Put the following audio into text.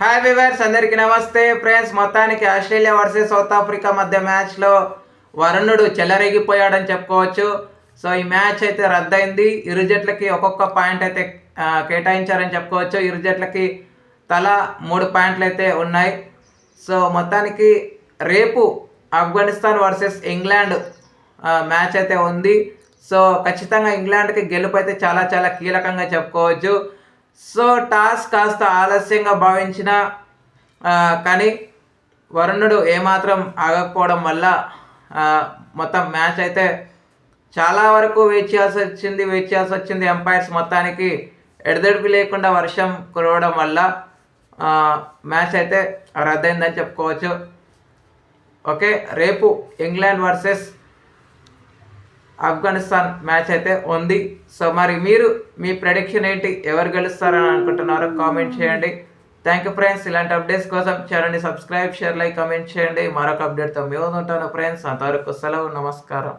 Hi viewers, అందరికీ నమస్తే friends. మొత్తానికి ఆస్ట్రేలియా వర్సెస్ సౌత్ ఆఫ్రికా మధ్య మ్యాచ్లో వరుణుడు చెలరేగిపోయాడని చెప్పుకోవచ్చు. సో ఈ మ్యాచ్ అయితే రద్దయింది. ఇరు జట్లకి ఒక్కొక్క పాయింట్ అయితే కేటాయించారని చెప్పుకోవచ్చు. ఇరు జట్లకి తలా 3 పాయింట్లు అయితే ఉన్నాయి. సో మొత్తానికి రేపు ఆఫ్ఘనిస్తాన్ వర్సెస్ ఇంగ్లాండ్ మ్యాచ్ అయితే ఉంది. సో ఖచ్చితంగా ఇంగ్లాండ్కి గెలుపు అయితే చాలా చాలా కీలకంగా చెప్పుకోవచ్చు. సో టాస్ కాస్త ఆలస్యంగా భావించిన కానీ వరుణుడు ఏమాత్రం ఆగకపోవడం వల్ల మొత్తం మ్యాచ్ అయితే చాలా వరకు వెయిట్ చేయాల్సి వచ్చింది. ఎంపైర్స్ మొత్తానికి ఎడదెడిపి లేకుండా వర్షం కురవడం వల్ల మ్యాచ్ అయితే రద్దయిందని చెప్పుకోవచ్చు. ఓకే, రేపు ఇంగ్లాండ్ వర్సెస్ ఆఫ్ఘనిస్తాన్ మ్యాచ్ అయితే ఉంది. సో మరి మీరు మీ ప్రెడిక్షన్ ఏంటి, ఎవరు గెలుస్తారని అనుకుంటున్నారో కామెంట్ చేయండి. Thank you friends. ఇలాంటి అప్డేట్స్ కోసం ఛానల్ని సబ్స్క్రైబ్, షేర్, లైక్, కామెంట్ చేయండి. మరొక అప్డేట్తో మేము ఉంటాను ఫ్రెండ్స్. అంతవరకు సెలవు, నమస్కారం.